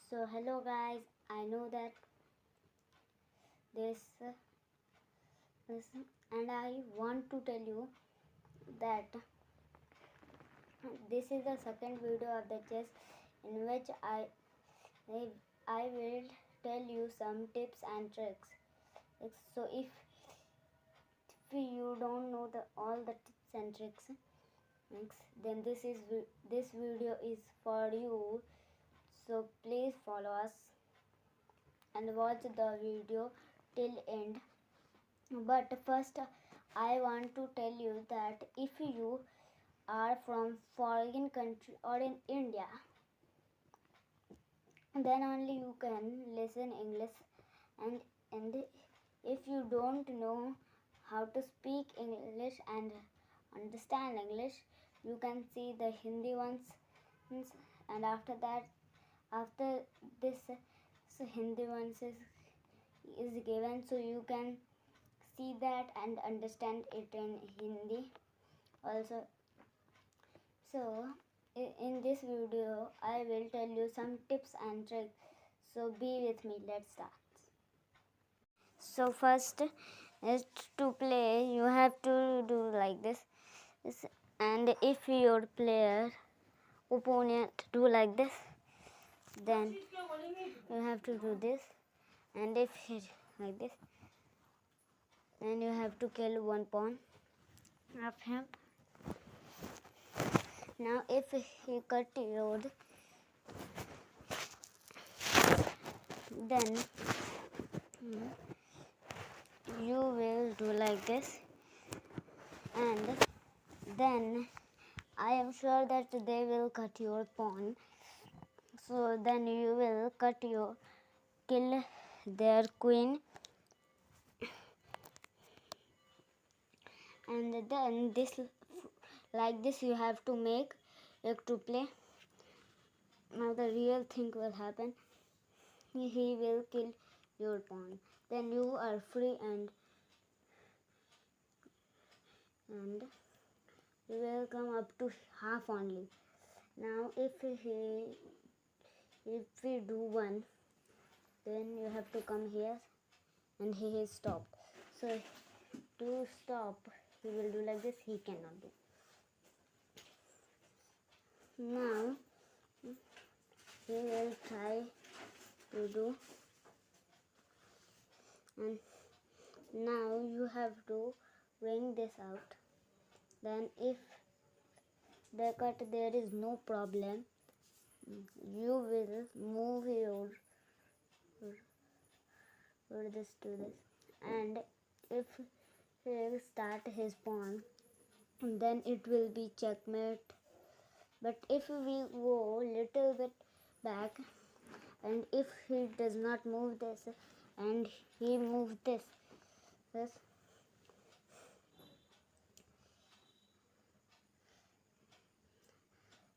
So hello guys, I know that this, this and I want to tell you that this is the second video of the chess in which I will tell you some tips and tricks. So if you don't know all the tips and tricks, then this video is for you. So please follow us and watch the video till end. But first I want to tell you that if you are from foreign country or in India, then only you can listen English, and if you don't know how to speak English and understand English, you can see the Hindi ones, and after this Hindi ones is given, so you can see that and understand it in Hindi also. So in this video I will tell you some tips and tricks, so be with me. Let's start. So first is to play you have to do like this, and if your player opponent do like this, then you have to do this, and if he like this, then you have to kill one pawn of him. Now if he cut your, then you will do like this, and then I am sure that they will cut your pawn, so then you will kill their queen, and then like this you have to make it to play. Now the real thing will happen. He will kill your pawn, then you are free, and you will come up to half only. Now if we do one, then you have to come here, and he is stopped. So to stop, he will do like this. He cannot do. Now he will try to do, and now you have to bring this out. Then if they cut, there is no problem. You will move your this to this, and if he start his pawn, then it will be checkmate. But if we go little bit back, and if he does not move this and he moves this,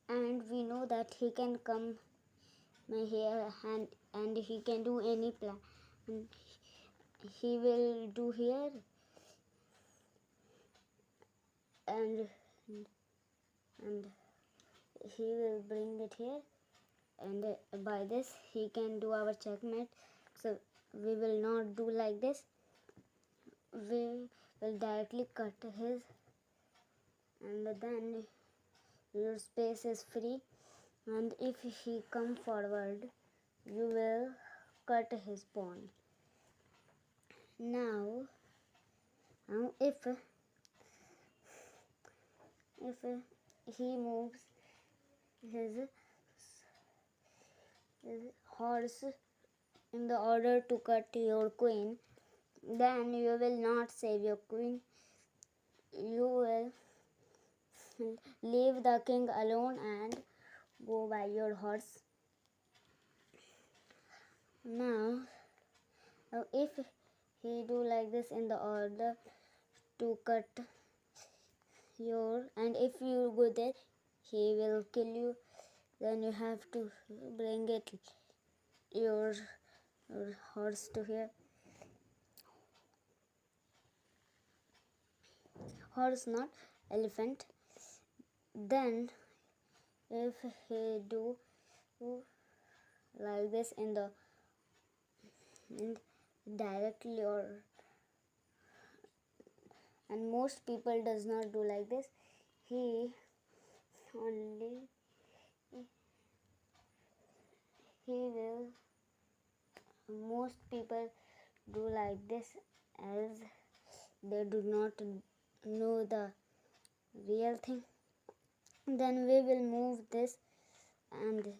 and we know that he can come here, and he can do any plan, and he will do here, and he will bring it here, and by this he can do our checkmate. So we will not do like this. We will directly cut his, and then your space is free, and if he come forward, you will cut his pawn. Now if he moves his horse in the order to cut your queen, then you will not save your queen. You will leave the king alone and go by your horse. Now if he do like this in the order to cut your, and if you go there, he will kill you, then you have to bring your horse to here. Horse, not elephant. Then if he do like this in directly, or and most people does not do like this. He will most people do like this, as they do not know the real thing. Then we will move this, and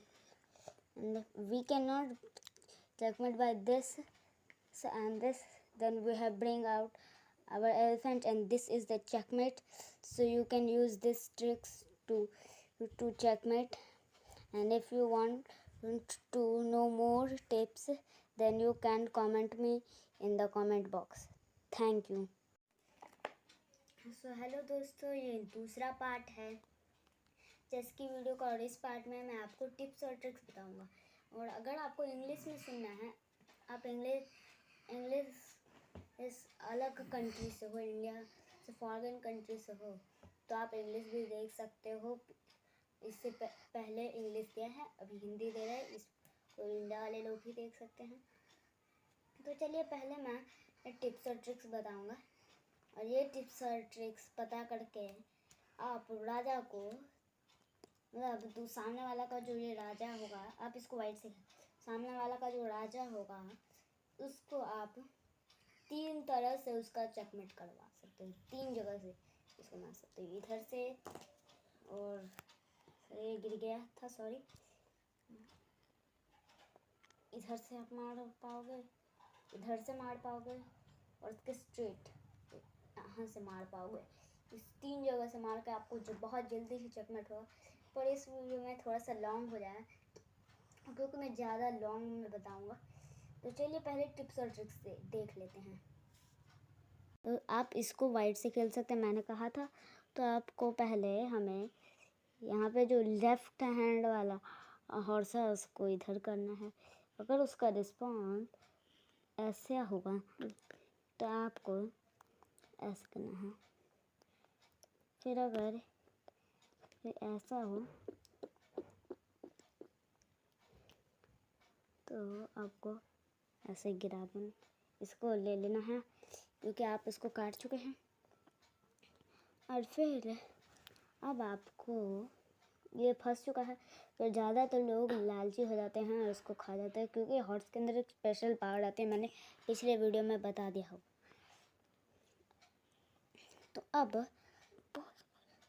we cannot checkmate by this and this. Then we have bring out our elephant, and this is the checkmate. So you can use this tricks to checkmate. And if you want to know more tips, then you can comment me in the comment box. Thank you. So hello दोस्तों, ये दूसरा part है chess की video का, और इस part में मैं आपको टिप्स और ट्रिक्स बताऊंगा। और अगर आपको इंग्लिश में सुनना है, आप इंग्लिश इस अलग कंट्री से हो, इंडिया से फॉरेन कंट्री से हो, तो आप इंग्लिश भी देख सकते हो। इससे पहले इंग्लिश दिया है, अभी हिंदी दे रहा है, इस तो इंडिया वाले लोग भी देख सकते हैं। तो चलिए पहले मैं टिप्स और ट्रिक्स बताऊंगा, और ये टिप्स और ट्रिक्स पता करके आप राजा को, मतलब सामने वाला का जो ये राजा होगा, आप इसको वाइट से, सामने वाला का जो राजा होगा उसको आप 3 तरह से उसका चेकमेट करवा सकते हो। 3 जगह से इसको मार सकते हो, इधर से, और ये गिर गया था, सॉरी, इधर से आप मार पाओगे, इधर से मार पाओगे, और इसके स्ट्रेट यहाँ से मार पाओगे। इस 3 जगह से मार के आपको जो बहुत जल्दी से चेकमेट होगा। पर इस वीडियो में थोड़ा सा लॉन्ग हो जाए, क्योंकि मैं ज़्यादा लॉन्ग में बताऊंगा। तो चलिए पहले टिप्स और ट्रिक्स देख लेते हैं। तो आप इसको वाइट से खेल सकते हैं, मैंने कहा था। तो आपको पहले हमें यहाँ पे जो लेफ्ट हैंड वाला हॉर्स है उसको इधर करना है। अगर उसका रिस्पॉन्स ऐसे होगा तो आपको ऐसे करना है। फिर अगर ऐसा हो तो आपको ऐसे गिरा देना, इसको ले लेना है, क्योंकि आप इसको काट चुके हैं। और फिर अब आपको ये फंस चुका है, तो ज़्यादातर लोग लालची हो जाते हैं और उसको खा जाते हैं, क्योंकि हॉर्स के अंदर एक स्पेशल पावर आती है, मैंने पिछले वीडियो में बता दिया हो। तो अब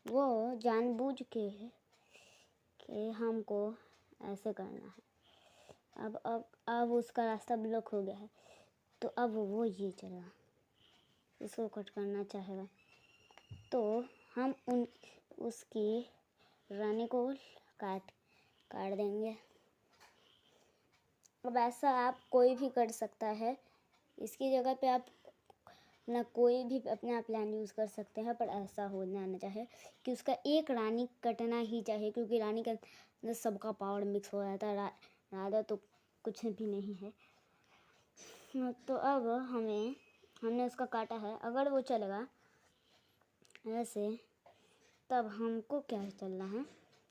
वो जानबूझ के हमको ऐसे करना है। अब उसका रास्ता ब्लॉक हो गया है, तो अब वो ये चला, इसको कट करना चाहेगा, तो हम उसकी रानी को काट देंगे। अब ऐसा आप कोई भी कर सकता है, इसकी जगह पे आप ना कोई भी अपना प्लान यूज़ कर सकते हैं, पर ऐसा होना ना चाहे कि उसका एक रानी कटना ही चाहिए, क्योंकि रानी के अंदर सबका पावर मिक्स हो जाता है, राजा तो कुछ भी नहीं है। तो अब हमने उसका काटा है, अगर वो चलेगा ऐसे, तब हमको क्या चलना है,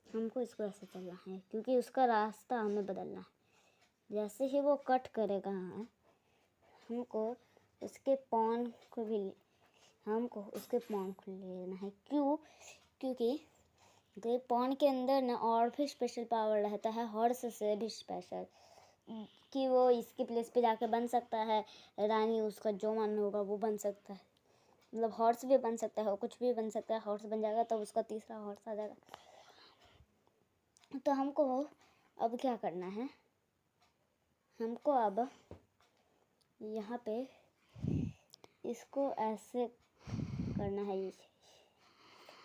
हमको इसको ऐसे चलना है, क्योंकि उसका रास्ता हमें बदलना है। जैसे ही वो कट करेगा, हमको उसके पॉन को ले लेना है। क्योंकि पॉन के अंदर ना और भी स्पेशल पावर रहता है, हॉर्स से भी स्पेशल, कि वो इसके प्लेस पे जाके बन सकता है रानी, उसका जो मन होगा वो बन सकता है, मतलब हॉर्स भी बन सकता है, कुछ भी बन सकता है। हॉर्स बन जाएगा तो उसका तीसरा हॉर्स आ जाएगा। तो हमको अब क्या करना है, हमको अब यहाँ पे इसको ऐसे करना है,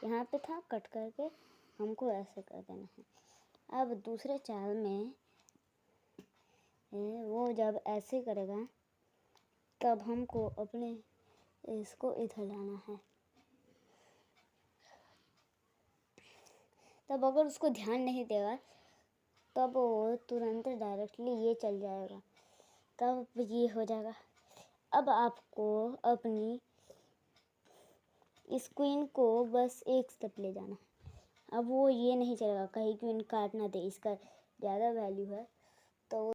यहाँ पे था कट करके, हमको ऐसे कर देना है। अब दूसरे चाल में वो जब ऐसे करेगा, तब हमको अपने इसको इधर लाना है। तब अगर उसको ध्यान नहीं देगा, तब वो तुरंत डायरेक्टली ये चल जाएगा, तब ये हो जाएगा। अब आपको अपनी इस क्वीन को बस एक स्टेप ले जाना है। अब वो ये नहीं चलेगा, कहीं क्वीन काट ना दे, इसका ज़्यादा वैल्यू है,